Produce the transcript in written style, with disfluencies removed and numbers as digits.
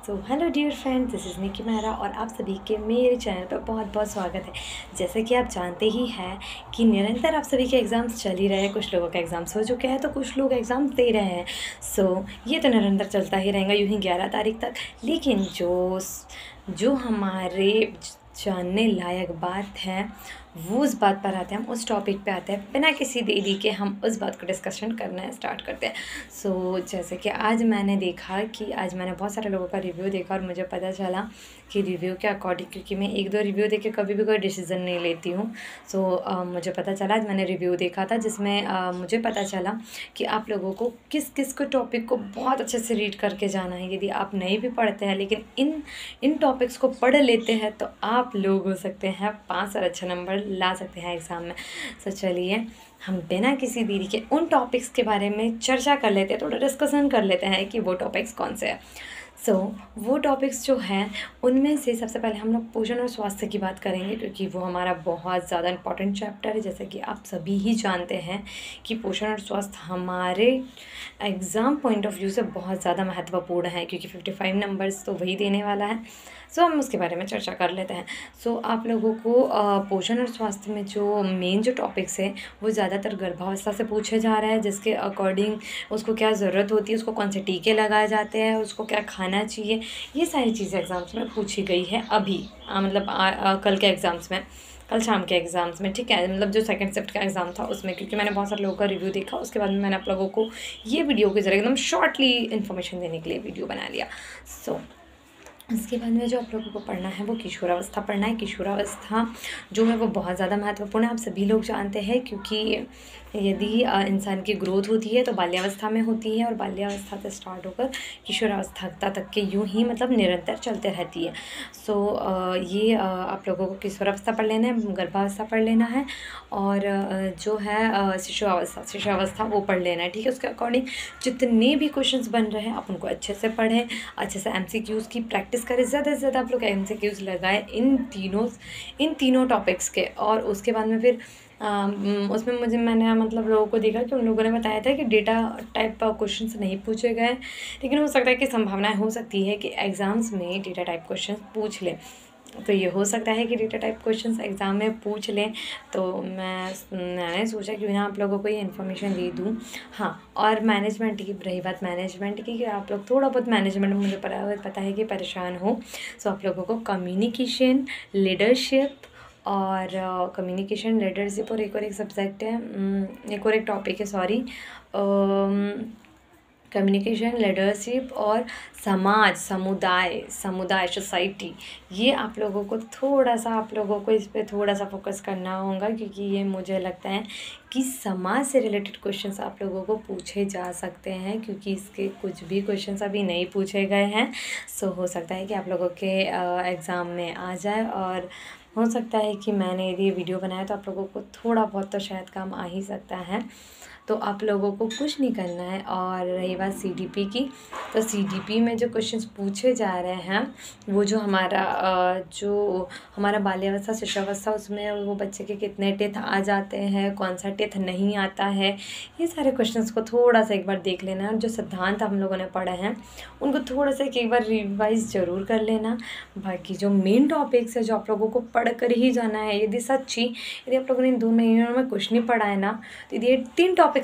तो hello dear friends, this is Nikki Mehra और आप सभी के मेरे चैनल पर बहुत बहुत स्वागत है। जैसे कि आप जानते ही हैं कि निरंतर आप सभी के एग्ज़ाम्स चल ही रहे हैं। कुछ लोगों के एग्ज़ाम्स हो चुके हैं तो कुछ लोग एग्ज़ाम्स दे रहे हैं। ये तो निरंतर चलता ही रहेगा यूँ ही 11 तारीख तक। लेकिन जो हमारे जानने लायक बात है वो उस बात पर आते हैं, हम उस टॉपिक पे आते हैं। बिना किसी देरी के हम उस बात को डिस्कशन करना स्टार्ट करते हैं। जैसे कि आज मैंने बहुत सारे लोगों का रिव्यू देखा और मुझे पता चला कि रिव्यू के अकॉर्डिंग, क्योंकि मैं एक दो रिव्यू देख के कभी भी कोई डिसीज़न नहीं लेती हूँ। मुझे पता चला, आज मैंने रिव्यू देखा था जिसमें मुझे पता चला कि आप लोगों को किस किस को टॉपिक को बहुत अच्छे से रीड करके जाना है। यदि आप नहीं भी पढ़ते हैं लेकिन इन टॉपिक्स को पढ़ लेते हैं तो आप लोग हो सकते हैं 5 और अच्छे नंबर ला सकते हैं एग्ज़ाम में। चलिए हम बिना किसी देरी के उन टॉपिक्स के बारे में चर्चा कर लेते हैं, थोड़ा डिस्कशन कर लेते हैं कि वो टॉपिक्स कौन से हैं। वो टॉपिक्स जो हैं उनमें से सबसे पहले हम लोग पोषण और स्वास्थ्य की बात करेंगे, क्योंकि वो हमारा बहुत ज़्यादा इम्पॉर्टेंट चैप्टर है। जैसे कि आप सभी ही जानते हैं कि पोषण और स्वास्थ्य हमारे एग्ज़ाम पॉइंट ऑफ व्यू से बहुत ज़्यादा महत्वपूर्ण है, क्योंकि 55 नंबर्स तो वही देने वाला है। हम उसके बारे में चर्चा कर लेते हैं। आप लोगों को पोषण और स्वास्थ्य में जो टॉपिक्स है वो ज़्यादातर गर्भावस्था से पूछे जा रहे हैं, जिसके अकॉर्डिंग उसको क्या ज़रूरत होती है, उसको कौन से टीके लगाए जाते हैं, उसको क्या खाना चाहिए, ये सारी चीज़ें एग्ज़ाम्स में पूछी गई है अभी। कल के एग्ज़ाम्स में, कल शाम के एग्ज़ाम्स में, ठीक है, मतलब जो सेकंड शिफ्ट का एग्ज़ाम था उसमें, क्योंकि मैंने बहुत सारे लोगों का रिव्यू देखा। उसके बाद में मैंने आप लोगों को ये वीडियो के ज़रिए एकदम शॉर्टली इन्फॉर्मेशन देने के लिए वीडियो बना लिया। इसके बाद में जो आप लोगों को पढ़ना है वो किशोरावस्था पढ़ना है। किशोरावस्था जो है वो बहुत ज़्यादा महत्वपूर्ण है, आप सभी लोग जानते हैं, क्योंकि यदि इंसान की ग्रोथ होती है तो बाल्यावस्था में होती है और बाल्यावस्था से स्टार्ट होकर किशोरावस्था तक के यूँ ही मतलब निरंतर चलते रहती है। आप लोगों को किशोरावस्था पढ़ लेना है, गर्भावस्था पढ़ लेना है और जो है शिशुअवस्था वो पढ़ लेना है, ठीक है। उसके अकॉर्डिंग जितने भी क्वेश्चंस बन रहे हैं आप उनको अच्छे से पढ़ें, अच्छे से MCQs की प्रैक्टिस करें, ज़्यादा से ज़्यादा आप लोग MCQs लगाएं इन तीनों टॉपिक्स के। और उसके बाद में फिर उसमें मैंने मतलब लोगों को देखा कि उन लोगों ने बताया था कि डेटा टाइप क्वेश्चंस नहीं पूछे गए, लेकिन हो सकता है कि संभावनाएं हो सकती है कि एग्ज़ाम्स में डेटा टाइप क्वेश्चंस पूछ लें। तो ये हो सकता है कि डेटा टाइप क्वेश्चंस एग्ज़ाम में पूछ लें। तो मैंने सोचा कि ना आप लोगों को ये इन्फॉर्मेशन दे दूँ। हाँ, और मैनेजमेंट की रही बात, मैनेजमेंट की, कि आप लोग थोड़ा बहुत मैनेजमेंट में मुझे पता है कि परेशान हो। आप लोगों को कम्युनिकेशन, लीडरशिप और एक और एक सब्जेक्ट है, एक और एक टॉपिक है, सॉरी, कम्युनिकेशन, लीडरशिप और समुदाय सोसाइटी। ये आप लोगों को इस पे थोड़ा सा फोकस करना होगा, क्योंकि ये मुझे लगता है कि समाज से रिलेटेड क्वेश्चंस आप लोगों को पूछे जा सकते हैं, क्योंकि इसके कुछ भी क्वेश्चंस अभी नहीं पूछे गए हैं। हो सकता है कि आप लोगों के एग्ज़ाम में आ जाए, और हो सकता है कि मैंने यदि ये वीडियो बनाया तो आप लोगों को थोड़ा बहुत तो शायद काम आ ही सकता है। तो आप लोगों को कुछ नहीं करना है। और रही बात CDP की, तो CDP में जो क्वेश्चंस पूछे जा रहे हैं वो जो हमारा बाल्यावस्था, शिशुअवस्था, उसमें वो बच्चे के कितने टेथ आ जाते हैं, कौन सा टेथ नहीं आता है, ये सारे क्वेश्चंस को थोड़ा सा एक बार देख लेना है। और जो सिद्धांत हम लोगों ने पढ़े हैं उनको थोड़ा सा एक बार रिवाइज ज़रूर कर लेना। बाकी जो मेन टॉपिक्स है जो आप लोगों को पढ़ कर ही जाना है, यदि आप लोगों ने इन 2 महीनों में कुछ नहीं पढ़ा है ना, तो यदि 3 टॉपिक